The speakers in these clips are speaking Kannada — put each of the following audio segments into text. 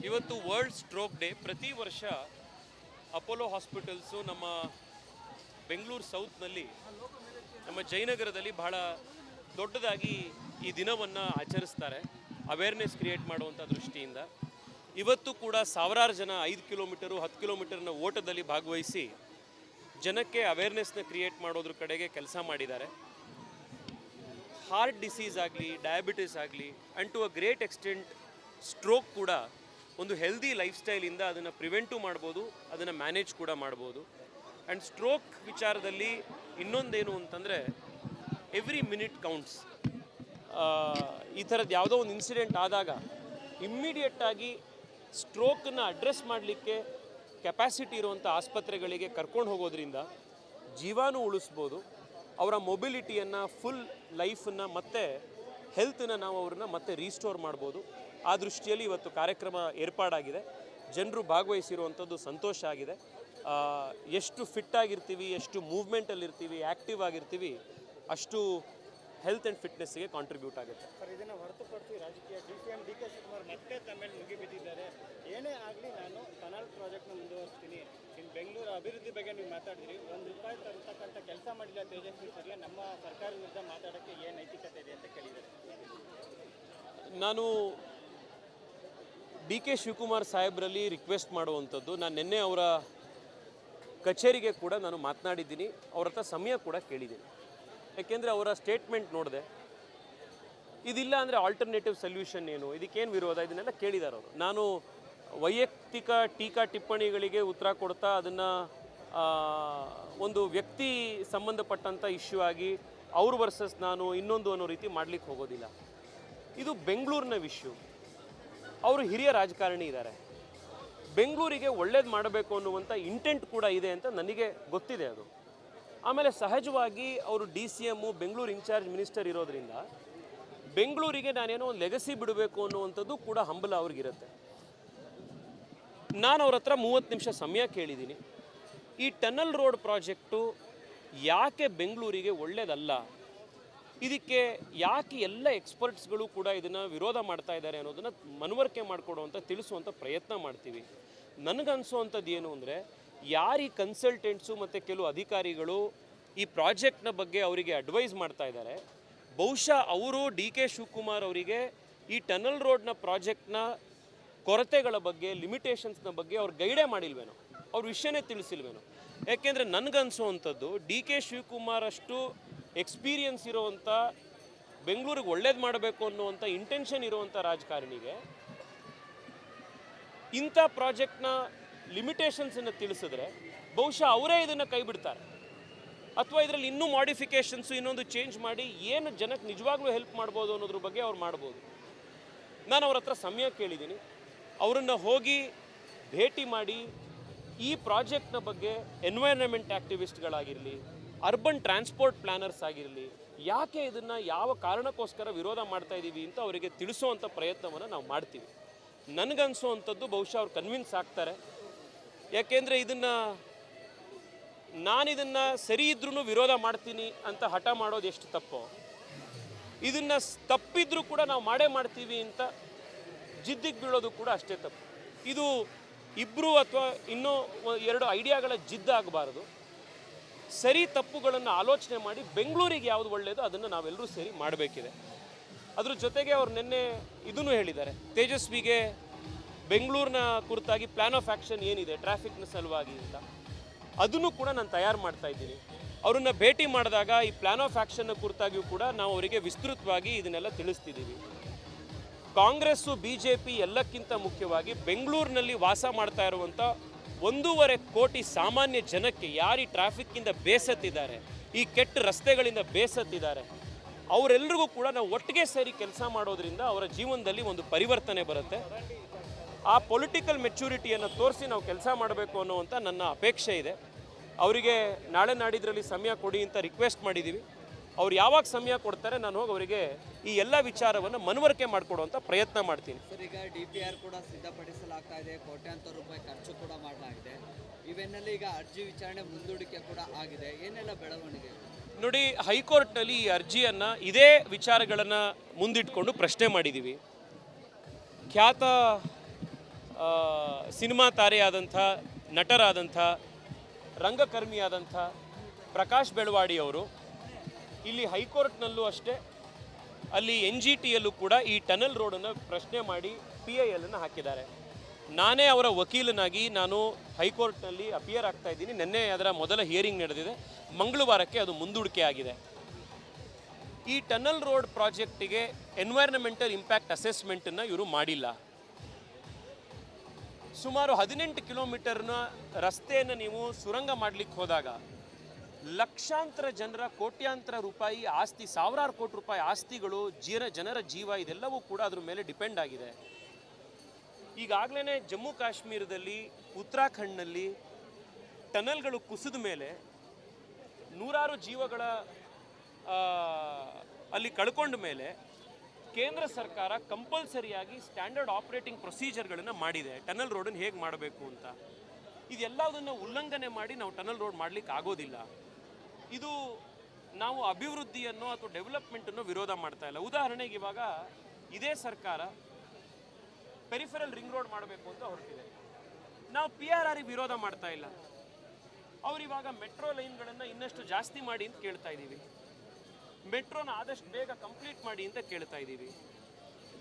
ಇವತ್ತು ವರ್ಲ್ಡ್ ಸ್ಟ್ರೋಕ್ ಡೇ. ಪ್ರತಿ ವರ್ಷ ಅಪೋಲೋ ಹಾಸ್ಪಿಟಲ್ಸು ನಮ್ಮ ಬೆಂಗಳೂರು ಸೌತ್ನಲ್ಲಿ ನಮ್ಮ ಜಯನಗರದಲ್ಲಿ ಬಹಳ ದೊಡ್ಡದಾಗಿ ಈ ದಿನವನ್ನು ಆಚರಿಸ್ತಾರೆ, ಅವೇರ್ನೆಸ್ ಕ್ರಿಯೇಟ್ ಮಾಡುವಂಥ ದೃಷ್ಟಿಯಿಂದ. ಇವತ್ತು ಕೂಡ ಸಾವಿರಾರು ಜನ 5 ಕಿಲೋಮೀಟರು 10 ಕಿಲೋಮೀಟರ್ನ ಓಟದಲ್ಲಿ ಭಾಗವಹಿಸಿ ಜನಕ್ಕೆ ಅವೇರ್ನೆಸ್ನ ಕ್ರಿಯೇಟ್ ಮಾಡೋದ್ರ ಕಡೆಗೆ ಕೆಲಸ ಮಾಡಿದ್ದಾರೆ. ಹಾರ್ಟ್ ಡಿಸೀಸ್ ಆಗಲಿ, ಡಯಾಬಿಟಿಸ್ ಆಗಲಿ, and to a great extent stroke ಕೂಡ ಒಂದು ಹೆಲ್ದಿ ಲೈಫ್ ಸ್ಟೈಲಿಂದ ಅದನ್ನು ಪ್ರಿವೆಂಟು ಮಾಡ್ಬೋದು, ಅದನ್ನು ಮ್ಯಾನೇಜ್ ಕೂಡ ಮಾಡ್ಬೋದು. ಆ್ಯಂಡ್ ಸ್ಟ್ರೋಕ್ ವಿಚಾರದಲ್ಲಿ ಇನ್ನೊಂದೇನು ಅಂತಂದರೆ ಎವ್ರಿ ಮಿನಿಟ್ ಕೌಂಟ್ಸ್. ಈ ಥರದ್ದು ಯಾವುದೋ ಒಂದು ಇನ್ಸಿಡೆಂಟ್ ಆದಾಗ ಇಮ್ಮಿಡಿಯೇಟಾಗಿ ಸ್ಟ್ರೋಕನ್ನು ಅಡ್ರೆಸ್ ಮಾಡಲಿಕ್ಕೆ ಕೆಪಾಸಿಟಿ ಇರುವಂಥ ಆಸ್ಪತ್ರೆಗಳಿಗೆ ಕರ್ಕೊಂಡು ಹೋಗೋದ್ರಿಂದ ಜೀವಾನು ಉಳಿಸ್ಬೋದು, ಅವರ ಮೊಬಿಲಿಟಿಯನ್ನು, ಫುಲ್ ಲೈಫನ್ನು ಮತ್ತು ಹೆಲ್ತನ್ನು ನಾವು ಅವ್ರನ್ನ ಮತ್ತೆ ರೀಸ್ಟೋರ್ ಮಾಡ್ಬೋದು. ಆ ದೃಷ್ಟಿಯಲ್ಲಿ ಇವತ್ತು ಕಾರ್ಯಕ್ರಮ ಏರ್ಪಾಡಾಗಿದೆ. ಜನರು ಭಾಗವಹಿಸಿರುವಂಥದ್ದು ಸಂತೋಷ ಆಗಿದೆ. ಎಷ್ಟು ಫಿಟ್ ಆಗಿರ್ತೀವಿ, ಎಷ್ಟು ಮೂವ್ಮೆಂಟಲ್ಲಿರ್ತೀವಿ, ಆ್ಯಕ್ಟಿವ್ ಆಗಿರ್ತೀವಿ, ಅಷ್ಟು ಹೆಲ್ತ್ ಆ್ಯಂಡ್ ಫಿಟ್ನೆಸ್ಗೆ ಕಾಂಟ್ರಿಬ್ಯೂಟ್ ಆಗುತ್ತೆ. ಸರ್, ಇದನ್ನು ಹೊರತುಪಡಿಸಿ ರಾಜಕೀಯ ಡಿ ಕೆ ಶಿವಕುಮಾರ್ ಮತ್ತೆ ತಮ್ಮೇಲೆ ಮುಗಿಬಿದ್ದಿದ್ದಾರೆ. ಏನೇ ಆಗಲಿ ನಾನು ಟನಲ್ ಪ್ರಾಜೆಕ್ಟ್ನ ಮುಂದುವರಿಸ್ತೀನಿ. ಇನ್ನು ಬೆಂಗಳೂರು ಅಭಿವೃದ್ಧಿ ಬಗ್ಗೆ ನೀವು ಮಾತಾಡಿದ್ರಿ. ₹1 ತರ್ತಕ್ಕಂಥ ಕೆಲಸ ಮಾಡಿಲ್ಲ ತೇಜಸ್ವಿ ಸರಿಯಾ, ನಮ್ಮ ಸರ್ಕಾರ ವಿರುದ್ಧ ಮಾತಾಡೋಕ್ಕೆ ಏನು ನೈತಿಕತೆ ಇದೆ ಅಂತ ಕೇಳಿದ್ದಾರೆ. ನಾನು ಡಿ ಕೆ ಶಿವಕುಮಾರ್ ಸಾಹೇಬರಲ್ಲಿ ರಿಕ್ವೆಸ್ಟ್ ಮಾಡುವಂಥದ್ದು, ನಾನು ನಿನ್ನೆ ಅವರ ಕಚೇರಿಗೆ ಕೂಡ ನಾನು ಮಾತನಾಡಿದ್ದೀನಿ, ಅವ್ರ ಹತ್ರ ಸಮಯ ಕೂಡ ಕೇಳಿದ್ದೀನಿ. ಯಾಕೆಂದರೆ ಅವರ ಸ್ಟೇಟ್ಮೆಂಟ್ ನೋಡಿದೆ, ಇದಿಲ್ಲ ಅಂದರೆ ಆಲ್ಟರ್ನೇಟಿವ್ ಸೊಲ್ಯೂಷನ್ ಏನು, ಇದಕ್ಕೇನು ವಿರೋಧ, ಇದನ್ನೆಲ್ಲ ಕೇಳಿದ್ದಾರೆ ಅವರು. ನಾನು ವೈಯಕ್ತಿಕ ಟೀಕಾ ಟಿಪ್ಪಣಿಗಳಿಗೆ ಉತ್ತರ ಕೊಡ್ತಾ ಅದನ್ನು ಒಂದು ವ್ಯಕ್ತಿ ಸಂಬಂಧಪಟ್ಟಂಥ ಇಶ್ಯೂ ಆಗಿ ಅವ್ರು ವರ್ಸಸ್ ನಾನು ಇನ್ನೊಂದು ಅನ್ನೋ ರೀತಿ ಮಾಡಲಿಕ್ಕೆ ಹೋಗೋದಿಲ್ಲ. ಇದು ಬೆಂಗಳೂರಿನ ವಿಷಯ. ಅವರು ಹಿರಿಯ ರಾಜಕಾರಣಿ ಇದ್ದಾರೆ, ಬೆಂಗಳೂರಿಗೆ ಒಳ್ಳೇದು ಮಾಡಬೇಕು ಅನ್ನುವಂಥ ಇಂಟೆಂಟ್ ಕೂಡ ಇದೆ ಅಂತ ನನಗೆ ಗೊತ್ತಿದೆ ಅದು. ಆಮೇಲೆ ಸಹಜವಾಗಿ ಅವರು DCM ಬೆಂಗಳೂರು ಇನ್ಚಾರ್ಜ್ ಮಿನಿಸ್ಟರ್ ಇರೋದ್ರಿಂದ ಬೆಂಗಳೂರಿಗೆ ನಾನೇನೋ ಒಂದು ಲೆಗಸಿ ಬಿಡಬೇಕು ಅನ್ನುವಂಥದ್ದು ಕೂಡ ಹಂಬಲ ಅವ್ರಿಗಿರುತ್ತೆ. ನಾನು ಅವ್ರ ಹತ್ರ 30 ನಿಮಿಷ ಸಮಯ ಕೇಳಿದ್ದೀನಿ. ಈ ಟನಲ್ ರೋಡ್ ಪ್ರಾಜೆಕ್ಟು ಯಾಕೆ ಬೆಂಗಳೂರಿಗೆ ಒಳ್ಳೇದಲ್ಲ, ಇದಕ್ಕೆ ಯಾಕೆ ಎಲ್ಲ ಎಕ್ಸ್ಪರ್ಟ್ಸ್ಗಳು ಕೂಡ ಇದನ್ನು ವಿರೋಧ ಮಾಡ್ತಾ ಇದ್ದಾರೆ ಅನ್ನೋದನ್ನು ಮನವರಿಕೆ ಮಾಡಿಕೊಡುವಂಥ, ತಿಳಿಸುವಂಥ ಪ್ರಯತ್ನ ಮಾಡ್ತೀವಿ. ನನಗನ್ಸೋವಂಥದ್ದು ಏನು ಅಂದರೆ, ಯಾರು ಈ ಕನ್ಸಲ್ಟೆಂಟ್ಸು ಮತ್ತು ಕೆಲವು ಅಧಿಕಾರಿಗಳು ಈ ಪ್ರಾಜೆಕ್ಟ್ನ ಬಗ್ಗೆ ಅವರಿಗೆ ಅಡ್ವೈಸ್ ಮಾಡ್ತಾ ಇದ್ದಾರೆ, ಬಹುಶಃ ಅವರು ಡಿ ಕೆ ಶಿವಕುಮಾರ್ ಅವರಿಗೆ ಈ ಟನಲ್ ರೋಡ್ನ ಪ್ರಾಜೆಕ್ಟ್ನ ಕೊರತೆಗಳ ಬಗ್ಗೆ, ಲಿಮಿಟೇಷನ್ಸ್ನ ಬಗ್ಗೆ ಅವ್ರು ಗೈಡೇ ಮಾಡಿಲ್ವೇನೋ, ಅವ್ರ ವಿಷಯನೇ ತಿಳಿಸಿಲ್ವೇನೋ. ಯಾಕೆಂದರೆ ನನಗನ್ಸೋವಂಥದ್ದು, ಡಿ ಕೆ ಶಿವಕುಮಾರ್ ಅಷ್ಟು ಎಕ್ಸ್ಪೀರಿಯನ್ಸ್ ಇರೋವಂಥ, ಬೆಂಗಳೂರಿಗೆ ಒಳ್ಳೇದು ಮಾಡಬೇಕು ಅನ್ನುವಂಥ ಇಂಟೆನ್ಷನ್ ಇರುವಂಥ ರಾಜಕಾರಣಿಗೆ ಇಂಥ ಪ್ರಾಜೆಕ್ಟ್ನ ಲಿಮಿಟೇಷನ್ಸನ್ನು ತಿಳಿಸಿದ್ರೆ ಬಹುಶಃ ಅವರೇ ಇದನ್ನು ಕೈ ಬಿಡ್ತಾರೆ, ಅಥವಾ ಇದರಲ್ಲಿ ಇನ್ನೂ ಮಾಡಿಫಿಕೇಷನ್ಸು, ಇನ್ನೊಂದು ಚೇಂಜ್ ಮಾಡಿ ಏನು ಜನಕ್ಕೆ ನಿಜವಾಗ್ಲೂ ಹೆಲ್ಪ್ ಮಾಡ್ಬೋದು ಅನ್ನೋದ್ರ ಬಗ್ಗೆ ಅವ್ರು ಮಾಡ್ಬೋದು. ನಾನು ಅವ್ರ ಹತ್ರ ಸಮಯ ಕೇಳಿದ್ದೀನಿ, ಅವರನ್ನು ಹೋಗಿ ಭೇಟಿ ಮಾಡಿ ಈ ಪ್ರಾಜೆಕ್ಟ್ನ ಬಗ್ಗೆ ಎನ್ವೈರನ್ಮೆಂಟ್ ಆ್ಯಕ್ಟಿವಿಸ್ಟ್ಗಳಾಗಿರಲಿ, ಅರ್ಬನ್ ಟ್ರಾನ್ಸ್ಪೋರ್ಟ್ ಪ್ಲ್ಯಾನರ್ಸ್ ಆಗಿರಲಿ, ಯಾಕೆ ಇದನ್ನು ಯಾವ ಕಾರಣಕ್ಕೋಸ್ಕರ ವಿರೋಧ ಮಾಡ್ತಾ ಇದ್ದೀವಿ ಅಂತ ಅವರಿಗೆ ತಿಳಿಸೋವಂಥ ಪ್ರಯತ್ನವನ್ನು ನಾವು ಮಾಡ್ತೀವಿ. ನನಗನ್ಸೋವಂಥದ್ದು ಬಹುಶಃ ಅವ್ರು ಕನ್ವಿನ್ಸ್ ಆಗ್ತಾರೆ. ಯಾಕೆಂದರೆ ನಾನಿದನ್ನು ಸರಿ ಇದ್ರೂ ವಿರೋಧ ಮಾಡ್ತೀನಿ ಅಂತ ಹಠ ಮಾಡೋದು ಎಷ್ಟು ತಪ್ಪೋ, ಇದನ್ನು ತಪ್ಪಿದ್ರೂ ಕೂಡ ನಾವು ಮಾಡೇ ಮಾಡ್ತೀವಿ ಅಂತ ಜಿದ್ದಿಗೆ ಬೀಳೋದು ಕೂಡ ಅಷ್ಟೇ ತಪ್ಪು. ಇದು ಇಬ್ಬರು ಅಥವಾ ಇನ್ನೂ 2 ಐಡಿಯಾಗಳ ಜಿದ್ದಾಗಬಾರ್ದು. ಸರಿ ತಪ್ಪುಗಳನ್ನು ಆಲೋಚನೆ ಮಾಡಿ ಬೆಂಗಳೂರಿಗೆ ಯಾವುದು ಒಳ್ಳೆಯದು ಅದನ್ನು ನಾವೆಲ್ಲರೂ ಸೇರಿ ಮಾಡಬೇಕಿದೆ. ಅದ್ರ ಜೊತೆಗೆ ಅವ್ರು ನಿನ್ನೆ ಇದನ್ನು ಹೇಳಿದ್ದಾರೆ, ತೇಜಸ್ವಿಗೆ ಬೆಂಗಳೂರಿನ ಕುರಿತಾಗಿ ಪ್ಲ್ಯಾನ್ ಆಫ್ ಆ್ಯಕ್ಷನ್ ಏನಿದೆ ಟ್ರಾಫಿಕ್ನ ಸಲುವಾಗಿ ಅಂತ, ಅದನ್ನು ಕೂಡ ನಾನು ತಯಾರು ಮಾಡ್ತಾ ಇದ್ದೀನಿ. ಅವ್ರನ್ನ ಭೇಟಿ ಮಾಡಿದಾಗ ಈ ಪ್ಲ್ಯಾನ್ ಆಫ್ ಆ್ಯಕ್ಷನ್ನ ಕುರಿತಾಗಿಯೂ ಕೂಡ ನಾವು ಅವರಿಗೆ ವಿಸ್ತೃತವಾಗಿ ಇದನ್ನೆಲ್ಲ ತಿಳಿಸ್ತಿದ್ದೀವಿ. ಕಾಂಗ್ರೆಸ್ಸು BJP ಎಲ್ಲಕ್ಕಿಂತ ಮುಖ್ಯವಾಗಿ ಬೆಂಗಳೂರಿನಲ್ಲಿ ವಾಸ ಮಾಡ್ತಾ ಇರುವಂಥ 1.5 ಕೋಟಿ ಸಾಮಾನ್ಯ ಜನಕ್ಕೆ, ಯಾರು ಈ ಟ್ರಾಫಿಕ್ಕಿಂದ ಬೇಸತ್ತಿದ್ದಾರೆ, ಈ ಕೆಟ್ಟ ರಸ್ತೆಗಳಿಂದ ಬೇಸತ್ತಿದ್ದಾರೆ, ಅವರೆಲ್ಲರಿಗೂ ಕೂಡ ನಾವು ಒಟ್ಟಿಗೆ ಸೇರಿ ಕೆಲಸ ಮಾಡೋದ್ರಿಂದ ಅವರ ಜೀವನದಲ್ಲಿ ಒಂದು ಪರಿವರ್ತನೆ ಬರುತ್ತೆ. ಆ ಪೊಲಿಟಿಕಲ್ ಮೆಚುರಿಟಿಯನ್ನು ತೋರಿಸಿ ನಾವು ಕೆಲಸ ಮಾಡಬೇಕು ಅನ್ನುವಂಥ ನನ್ನ ಅಪೇಕ್ಷೆ ಇದೆ. ಅವರಿಗೆ ನಾಳೆ ನಾಡಿದ್ರಲ್ಲಿ ಸಮಯ ಕೊಡಿ ಅಂತ ರಿಕ್ವೆಸ್ಟ್ ಮಾಡಿದ್ದೀವಿ. ಅವ್ರು ಯಾವಾಗ ಸಮಯ ಕೊಡ್ತಾರೆ ನಾನು ಹೋಗಿ ಅವರಿಗೆ ಈ ಎಲ್ಲ ವಿಚಾರವನ್ನು ಮನವರಿಕೆ ಮಾಡಿಕೊಡುವಂಥ ಪ್ರಯತ್ನ ಮಾಡ್ತೀನಿ. ಸರ್, ಈಗ DPR ಕೂಡ ಸಿದ್ಧಪಡಿಸಲಾಗ್ತಾ ಇದೆ, ಕೋಟ್ಯಾಂತರ ರೂಪಾಯಿ ಖರ್ಚು ಕೂಡ ಮಾಡಲಾಗಿದೆ. ಇವೆನ್ನೆಲ್ಲ ಈಗ ಅರ್ಜಿ ವಿಚಾರಣೆ ಮುಂದೂಡಿಕೆ ಕೂಡ ಆಗಿದೆ, ಏನೆಲ್ಲ ಬೆಳವಣಿಗೆ? ನೋಡಿ, ಹೈಕೋರ್ಟ್ನಲ್ಲಿ ಈ ಅರ್ಜಿಯನ್ನು ಇದೇ ವಿಚಾರಗಳನ್ನು ಮುಂದಿಟ್ಕೊಂಡು ಪ್ರಶ್ನೆ ಮಾಡಿದ್ದೀವಿ. ಖ್ಯಾತ ಸಿನಿಮಾ ತಾರೆಯಾದಂಥ ನಟರಾದಂಥ ರಂಗಕರ್ಮಿಯಾದಂಥ ಪ್ರಕಾಶ್ ಬೆಳವಾಡಿ ಅವರು ಇಲ್ಲಿ ಹೈಕೋರ್ಟ್ನಲ್ಲೂ ಅಷ್ಟೇ ಅಲ್ಲಿ NGTಯಲ್ಲೂ ಕೂಡ ಈ ಟನಲ್ ರೋಡನ್ನು ಪ್ರಶ್ನೆ ಮಾಡಿ PIL ಅನ್ನು ಹಾಕಿದ್ದಾರೆ. ನಾನೇ ಅವರ ವಕೀಲನಾಗಿ ನಾನು ಹೈಕೋರ್ಟ್ನಲ್ಲಿ ಅಪಿಯರ್ ಆಗ್ತಾ ಇದ್ದೀನಿ. ನಿನ್ನೆ ಅದರ ಮೊದಲ ಹಿಯರಿಂಗ್ ನಡೆದಿದೆ. ಮಂಗಳವಾರಕ್ಕೆ ಅದು ಮುಂದೂಡಿಕೆ ಆಗಿದೆ. ಈ ಟನಲ್ ರೋಡ್ ಪ್ರಾಜೆಕ್ಟಿಗೆ ಎನ್ವೈರನ್ಮೆಂಟಲ್ ಇಂಪ್ಯಾಕ್ಟ್ ಅಸೆಸ್ಮೆಂಟನ್ನು ಇವರು ಮಾಡಿಲ್ಲ. ಸುಮಾರು 18 ಕಿಲೋಮೀಟರ್ನ ರಸ್ತೆಯನ್ನು ನೀವು ಸುರಂಗ ಮಾಡಲಿಕ್ಕೆ ಹೋದಾಗ ಲಕ್ಷಾಂತರ ಜನರ ಕೋಟ್ಯಾಂತರ ರೂಪಾಯಿ ಆಸ್ತಿ, ಸಾವಿರಾರು ಕೋಟಿ ರೂಪಾಯಿ ಆಸ್ತಿಗಳು, ಜನರ ಜೀವ ಇದೆಲ್ಲವೂ ಕೂಡ ಅದ್ರ ಮೇಲೆ ಡಿಪೆಂಡ್ ಆಗಿದೆ. ಈಗಾಗಲೇ ಜಮ್ಮು ಕಾಶ್ಮೀರದಲ್ಲಿ, ಉತ್ತರಾಖಂಡ್ನಲ್ಲಿ ಟನಲ್ಗಳು ಕುಸಿದ ಮೇಲೆ ನೂರಾರು ಜೀವಗಳ ಅಲ್ಲಿ ಕಳ್ಕೊಂಡ ಮೇಲೆ ಕೇಂದ್ರ ಸರ್ಕಾರ ಕಂಪಲ್ಸರಿಯಾಗಿ ಸ್ಟ್ಯಾಂಡರ್ಡ್ ಆಪರೇಟಿಂಗ್ ಪ್ರೊಸೀಜರ್ಗಳನ್ನು ಮಾಡಿದೆ ಟನಲ್ ರೋಡನ್ನು ಹೇಗೆ ಮಾಡಬೇಕು ಅಂತ. ಇದೆಲ್ಲದನ್ನು ಉಲ್ಲಂಘನೆ ಮಾಡಿ ನಾವು ಟನಲ್ ರೋಡ್ ಮಾಡಲಿಕ್ಕೆ ಆಗೋದಿಲ್ಲ. ಇದು ನಾವು ಅಭಿವೃದ್ಧಿಯನ್ನು ಅಥವಾ ಡೆವಲಪ್ಮೆಂಟನ್ನು ವಿರೋಧ ಮಾಡ್ತಾ ಇಲ್ಲ. ಉದಾಹರಣೆಗೆ ಇವಾಗ ಇದೇ ಸರ್ಕಾರ ಪೆರಿಫೆರಲ್ ರಿಂಗ್ ರೋಡ್ ಮಾಡಬೇಕು ಅಂತ ಹೊರಟಿದೆ. ನಾವು PRR ವಿರೋಧ ಮಾಡ್ತಾ ಇಲ್ಲ. ಅವರಿವಾಗ ಮೆಟ್ರೋ ಲೈನ್ಗಳನ್ನು ಇನ್ನಷ್ಟು ಜಾಸ್ತಿ ಮಾಡಿ ಅಂತ ಕೇಳ್ತಾ ಇದ್ದೀವಿ. ಮೆಟ್ರೋನ ಆದಷ್ಟು ಬೇಗ ಕಂಪ್ಲೀಟ್ ಮಾಡಿ ಅಂತ ಕೇಳ್ತಾ ಇದ್ದೀವಿ.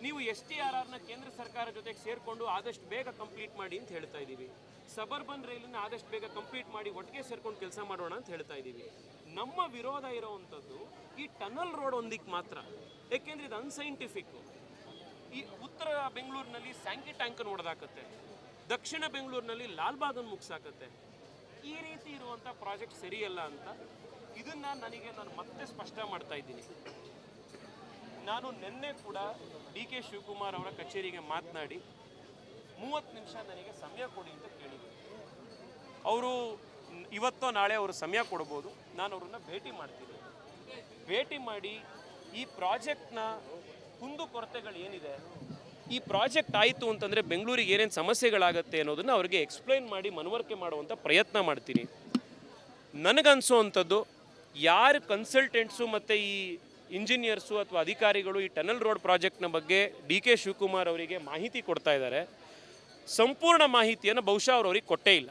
ನೀವು STRRನ ಕೇಂದ್ರ ಸರ್ಕಾರ ಜೊತೆಗೆ ಸೇರಿಕೊಂಡು ಆದಷ್ಟು ಬೇಗ ಕಂಪ್ಲೀಟ್ ಮಾಡಿ ಅಂತ ಹೇಳ್ತಾ ಇದ್ದೀವಿ. ಸಬರ್ಬನ್ ರೈಲನ್ನು ಆದಷ್ಟು ಬೇಗ ಕಂಪ್ಲೀಟ್ ಮಾಡಿ ಒಟ್ಟಿಗೆ ಸೇರ್ಕೊಂಡು ಕೆಲಸ ಮಾಡೋಣ ಅಂತ ಹೇಳ್ತಾ ಇದ್ದೀವಿ. ನಮ್ಮ ವಿರೋಧ ಇರೋವಂಥದ್ದು ಈ ಟನಲ್ ರೋಡ್ ಒಂದಿಕ್ಕೆ ಮಾತ್ರ. ಏಕೆಂದರೆ ಇದು ಅನ್ಸೈಂಟಿಫಿಕ್. ಈ ಉತ್ತರ ಬೆಂಗಳೂರಿನಲ್ಲಿ ಸ್ಯಾಂಕಿ ಟ್ಯಾಂಕನ್ನು ಹೊಡೆದಾಕತ್ತೆ, ದಕ್ಷಿಣ ಬೆಂಗಳೂರಿನಲ್ಲಿ ಲಾಲ್ಬಾಗನ್ನು ಮುಗಿಸಾಕತ್ತೆ. ಈ ರೀತಿ ಇರುವಂಥ ಪ್ರಾಜೆಕ್ಟ್ ಸರಿಯಲ್ಲ ಅಂತ ಇದನ್ನು ನಾನು ಮತ್ತೆ ಸ್ಪಷ್ಟ ಮಾಡ್ತಾ ಇದ್ದೀನಿ. ನಾನು ನಿನ್ನೆ ಕೂಡ DK ಶಿವಕುಮಾರ್ ಅವರ ಕಚೇರಿಗೆ ಮಾತನಾಡಿ 30 ನಿಮಿಷ ನನಗೆ ಸಮಯ ಕೊಡಿ ಅಂತ ಕೇಳಿದ್ದೆ. ಅವರು ಇವತ್ತೋ ನಾಳೆ ಅವರು ಸಮಯ ಕೊಡ್ಬೋದು. ನಾನು ಅವ್ರನ್ನ ಭೇಟಿ ಮಾಡ್ತೀನಿ. ಭೇಟಿ ಮಾಡಿ ಈ ಪ್ರಾಜೆಕ್ಟ್ನ ಕುಂದುಕೊರತೆಗಳು ಏನಿದೆ, ಈ ಪ್ರಾಜೆಕ್ಟ್ ಆಯಿತು ಅಂತಂದರೆ ಬೆಂಗಳೂರಿಗೆ ಏನೇನು ಸಮಸ್ಯೆಗಳಾಗತ್ತೆ ಅನ್ನೋದನ್ನು ಅವ್ರಿಗೆ ಎಕ್ಸ್ಪ್ಲೈನ್ ಮಾಡಿ ಮನವರಿಕೆ ಮಾಡುವಂಥ ಪ್ರಯತ್ನ ಮಾಡ್ತೀನಿ. ನನಗನ್ಸೋವಂಥದ್ದು ಯಾರು ಕನ್ಸಲ್ಟೆಂಟ್ಸು ಮತ್ತು ಈ ಇಂಜಿನಿಯರ್ಸು ಅಥವಾ ಅಧಿಕಾರಿಗಳು ಈ ಟನಲ್ ರೋಡ್ ಪ್ರಾಜೆಕ್ಟ್ನ ಬಗ್ಗೆ DK ಶಿವಕುಮಾರ್ ಅವರಿಗೆ ಮಾಹಿತಿ ಕೊಡ್ತಾ ಇದ್ದಾರೆ, ಸಂಪೂರ್ಣ ಮಾಹಿತಿಯನ್ನು ಬಹುಶಃ ಅವ್ರಿಗೆ ಕೊಟ್ಟೇ ಇಲ್ಲ.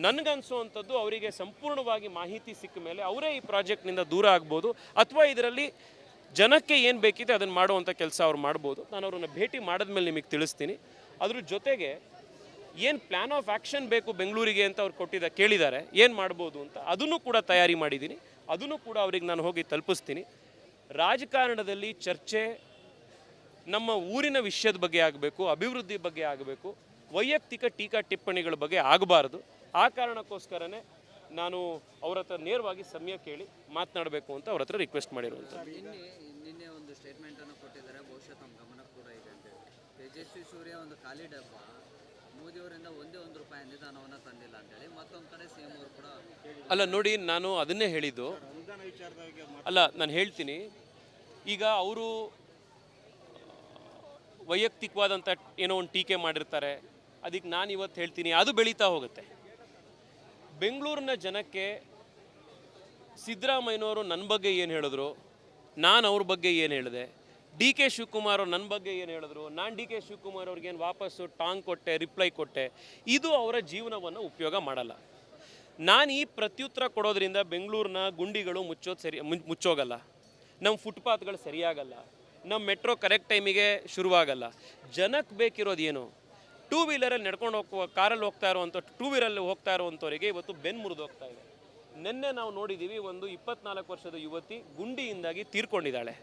ನನಗನ್ಸುವಂಥದ್ದು ಅವರಿಗೆ ಸಂಪೂರ್ಣವಾಗಿ ಮಾಹಿತಿ ಸಿಕ್ಕ ಮೇಲೆ ಅವರೇ ಈ ಪ್ರಾಜೆಕ್ಟ್ನಿಂದ ದೂರ ಆಗ್ಬೋದು, ಅಥವಾ ಇದರಲ್ಲಿ ಜನಕ್ಕೆ ಏನು ಬೇಕಿದೆ ಅದನ್ನು ಮಾಡುವಂಥ ಕೆಲಸ ಅವ್ರು ಮಾಡ್ಬೋದು. ನಾನು ಅವ್ರನ್ನ ಭೇಟಿ ಮಾಡಿದ್ಮೇಲೆ ನಿಮಗೆ ತಿಳಿಸ್ತೀನಿ. ಅದ್ರ ಜೊತೆಗೆ ಏನು ಪ್ಲ್ಯಾನ್ ಆಫ್ ಆ್ಯಕ್ಷನ್ ಬೇಕು ಬೆಂಗಳೂರಿಗೆ ಅಂತ ಅವ್ರು ಕೇಳಿದ್ದಾರೆ, ಏನು ಮಾಡ್ಬೋದು ಅಂತ, ಅದನ್ನು ಕೂಡ ತಯಾರಿ ಮಾಡಿದ್ದೀನಿ. ಅದನ್ನು ಕೂಡ ಅವ್ರಿಗೆ ನಾನು ಹೋಗಿ ತಲುಪಿಸ್ತೀನಿ. ರಾಜಕಾರಣದಲ್ಲಿ ಚರ್ಚೆ ನಮ್ಮ ಊರಿನ ವಿಷಯದ ಬಗ್ಗೆ ಆಗಬೇಕು, ಅಭಿವೃದ್ಧಿ ಬಗ್ಗೆ ಆಗಬೇಕು, ವೈಯಕ್ತಿಕ ಟೀಕಾ ಟಿಪ್ಪಣಿಗಳ ಬಗ್ಗೆ ಆಗಬಾರ್ದು. ಆ ಕಾರಣಕ್ಕೋಸ್ಕರನೇ ನಾನು ಅವ್ರ ಹತ್ರ ನೇರವಾಗಿ ಸಮಯ ಕೇಳಿ ಮಾತನಾಡಬೇಕು ಅಂತ ಅವ್ರ ಹತ್ರ ರಿಕ್ವೆಸ್ಟ್ ಮಾಡಿರುವಂಥದ್ದು. ನಿನ್ನೆ ಒಂದು ಸ್ಟೇಟ್ಮೆಂಟನ್ನು ಕೊಟ್ಟಿದ್ದಾರೆ, ಬಹುಶಃ ತಮ್ಮ ಗಮನ ಕೂಡ ಇದೆ ಅಂತ ಹೇಳಿ. ತೇಜಸ್ವಿ ಸೂರ್ಯ ಒಂದು ಖಾಲಿ ಡಬ್ಬ ಮೋದಿಯವರಿಂದ ಒಂದೇ ₹1 ಅನುದಾನವನ್ನು ತಂದಿಲ್ಲ ಅಂತೇಳಿ ಮತ್ತೊಂದು ಕಡೆ CM ಅವರು ಕೂಡ ಅಲ್ಲ ನೋಡಿ, ನಾನು ಅದನ್ನೇ ಹೇಳಿದ್ದು. ಅಲ್ಲ, ನಾನು ಹೇಳ್ತೀನಿ, ಈಗ ಅವರು ವೈಯಕ್ತಿಕವಾದಂಥ ಏನೋ ಒಂದು ಟೀಕೆ ಮಾಡಿರ್ತಾರೆ, ಅದಕ್ಕೆ ನಾನು ಇವತ್ತು ಹೇಳ್ತೀನಿ, ಅದು ಬೆಳೀತಾ ಹೋಗುತ್ತೆ. ಬೆಂಗಳೂರಿನ ಜನಕ್ಕೆ ಸಿದ್ದರಾಮಯ್ಯನವರು ನನ್ನ ಬಗ್ಗೆ ಏನು ಹೇಳಿದ್ರು, ನಾನು ಅವ್ರ ಬಗ್ಗೆ ಏನು ಹೇಳಿದೆ, DK ಶಿವಕುಮಾರ್ ಅವ್ರು ನನ್ನ ಬಗ್ಗೆ ಏನು ಹೇಳಿದ್ರು, ನಾನು DK ಶಿವಕುಮಾರ್ ಅವ್ರಿಗೇನು ವಾಪಸ್ಸು ಟಾಂಗ್ ಕೊಟ್ಟೆ, ರಿಪ್ಲೈ ಕೊಟ್ಟೆ, ಇದು ಅವರ ಜೀವನವನ್ನು ಉಪಯೋಗ ಮಾಡಲ್ಲ. ನಾನು ಈ ಪ್ರತ್ಯುತ್ತರ ಕೊಡೋದ್ರಿಂದ ಬೆಂಗಳೂರಿನ ಗುಂಡಿಗಳು ಮುಚ್ಚೋಗಲ್ಲ, ನಮ್ಮ ಫುಟ್ಪಾತ್ಗಳು ಸರಿಯಾಗಲ್ಲ, ನಮ್ಮ ಮೆಟ್ರೋ ಕರೆಕ್ಟ್ ಟೈಮಿಗೆ ಶುರುವಾಗಲ್ಲ. ಜನಕ್ಕೆ ಬೇಕಿರೋದು ಏನು? 2 ವೀಲರಲ್ಲಿ ನಡ್ಕೊಂಡು ಹೋಗುವ, ಕಾರಲ್ಲಿ ಹೋಗ್ತಾ ಇರೋವಂಥ, 2 ವೀಲರಲ್ಲಿ ಹೋಗ್ತಾ ಇರೋವಂಥವ್ರಿಗೆ ಇವತ್ತು ಬೆನ್ನು ಮುರಿದು ಹೋಗ್ತಾ ಇದೆ. ನಿನ್ನೆ ನಾವು ನೋಡಿದ್ದೀವಿ, ಒಂದು 24 ವರ್ಷದ ಯುವತಿ ಗುಂಡಿಯಿಂದಾಗಿ ತೀರ್ಕೊಂಡಿದ್ದಾಳೆ.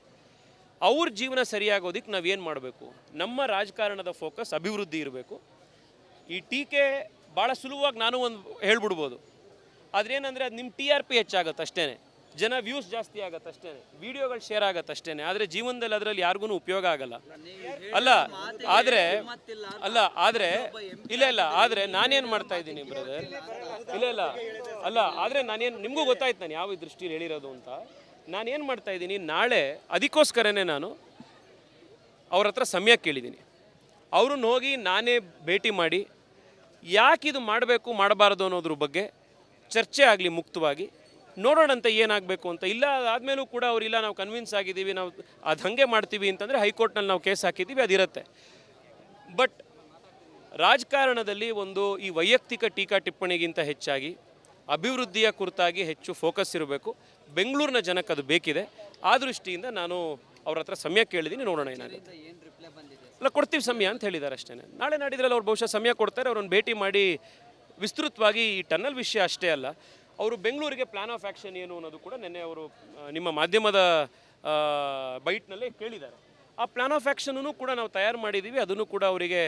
ಅವ್ರ ಜೀವನ ಸರಿಯಾಗೋದಕ್ಕೆ ನಾವೇನು ಮಾಡಬೇಕು? ನಮ್ಮ ರಾಜಕಾರಣದ ಫೋಕಸ್ ಅಭಿವೃದ್ಧಿ ಇರಬೇಕು. ಈ ಟೀಕೆ ಭಾಳ ಸುಲಭವಾಗಿ ನಾನು ಒಂದು ಹೇಳ್ಬಿಡ್ಬೋದು, ಆದರೆ ಏನಂದರೆ ಅದು ನಿಮ್ಮ TRP ಹೆಚ್ಚಾಗತ್ತೆ ಅಷ್ಟೇ, ಜನ ವ್ಯೂಸ್ ಜಾಸ್ತಿ ಆಗತ್ತೆ ಅಷ್ಟೇ, ವಿಡಿಯೋಗಳು ಶೇರ್ ಆಗತ್ತೆ ಅಷ್ಟೇ, ಆದರೆ ಜೀವನದಲ್ಲಿ ಅದರಲ್ಲಿ ಯಾರಿಗೂ ಉಪಯೋಗ ಆಗಲ್ಲ. ಆದರೆ ನಾನೇನು ಮಾಡ್ತಾ ಇದ್ದೀನಿ ಬ್ರದರ್, ಆದರೆ ನಾನೇನು, ನಿಮಗೂ ಗೊತ್ತಾಯ್ತು ನಾನು ಯಾವ ದೃಷ್ಟಿಯಲ್ಲಿ ಹೇಳಿರೋದು ಅಂತ. ನಾನೇನು ಮಾಡ್ತಾ ಇದ್ದೀನಿ, ನಾಳೆ ಅದಕ್ಕೋಸ್ಕರನೇ ನಾನು ಅವ್ರ ಹತ್ರ ಸಮಯ ಕೇಳಿದ್ದೀನಿ. ಅವ್ರನ್ನ ಹೋಗಿ ನಾನೇ ಭೇಟಿ ಮಾಡಿ ಯಾಕಿದು ಮಾಡಬೇಕು ಮಾಡಬಾರ್ದು ಅನ್ನೋದ್ರ ಬಗ್ಗೆ ಚರ್ಚೆ ಆಗಲಿ, ಮುಕ್ತವಾಗಿ ನೋಡೋಣಂತ ಏನಾಗಬೇಕು ಅಂತ. ಇಲ್ಲ ಅದಾದಮೇಲೂ ಕೂಡ ಅವರಿಲ್ಲ ನಾವು ಕನ್ವಿನ್ಸ್ ಆಗಿದ್ದೀವಿ, ನಾವು ಅದು ಹಾಗೆ ಮಾಡ್ತೀವಿ ಅಂತಂದರೆ ಹೈಕೋರ್ಟ್ನಲ್ಲಿ ನಾವು ಕೇಸ್ ಹಾಕಿದ್ದೀವಿ, ಅದಿರುತ್ತೆ. ಬಟ್ ರಾಜಕಾರಣದಲ್ಲಿ ಒಂದು ಈ ವೈಯಕ್ತಿಕ ಟೀಕಾ ಟಿಪ್ಪಣಿಗಿಂತ ಹೆಚ್ಚಾಗಿ ಅಭಿವೃದ್ಧಿಯ ಕುರಿತಾಗಿ ಹೆಚ್ಚು ಫೋಕಸ್ ಇರಬೇಕು. ಬೆಂಗಳೂರಿನ ಜನಕ್ಕೆ ಅದು ಬೇಕಿದೆ. ಆ ದೃಷ್ಟಿಯಿಂದ ನಾನು ಅವ್ರ ಹತ್ರ ಸಮಯ ಕೇಳಿದ್ದೀನಿ, ನೋಡೋಣ ಏನಾಗುತ್ತೆ. ಏನು ರಿಪ್ಲೈ ಬಂದಿದೆ? ಅಲ್ಲ, ಕೊಡ್ತೀವಿ ಸಮಯ ಅಂತ ಹೇಳಿದ್ದಾರೆ ಅಷ್ಟೇ. ನಾಳೆ ನಾಡಿದ್ರಲ್ಲಿ ಅವ್ರು ಬಹುಶಃ ಸಮಯ ಕೊಡ್ತಾರೆ. ಅವ್ರನ್ನ ಭೇಟಿ ಮಾಡಿ ವಿಸ್ತೃತವಾಗಿ ಈ ಟನ್ನಲ್ ವಿಷಯ ಅಷ್ಟೇ ಅಲ್ಲ, ಅವರು ಬೆಂಗಳೂರಿಗೆ ಪ್ಲಾನ್ ಆಫ್ ಆ್ಯಕ್ಷನ್ ಏನು ಅನ್ನೋದು ಕೂಡ ನಿನ್ನೆ ಅವರು ನಿಮ್ಮ ಮಾಧ್ಯಮದ ಬೈಟ್ನಲ್ಲೇ ಕೇಳಿದ್ದಾರೆ. ಆ ಪ್ಲಾನ್ ಆಫ್ ಆ್ಯಕ್ಷನನ್ನು ಕೂಡ ನಾವು ತಯಾರು ಮಾಡಿದ್ದೀವಿ, ಅದನ್ನು ಕೂಡ ಅವರಿಗೆ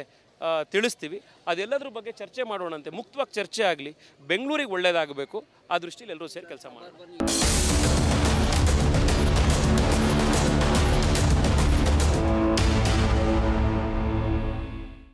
ತಿಳಿಸ್ತೀವಿ. ಅದೆಲ್ಲದ್ರ ಬಗ್ಗೆ ಚರ್ಚೆ ಮಾಡೋಣಂತೆ, ಮುಕ್ತವಾಗಿ ಚರ್ಚೆ ಆಗಲಿ, ಬೆಂಗಳೂರಿಗೆ ಒಳ್ಳೆಯದಾಗಬೇಕು. ಆ ದೃಷ್ಟಿಯಲ್ಲಿ ಎಲ್ಲರೂ ಸೇರಿ ಕೆಲಸ ಮಾಡೋಣ.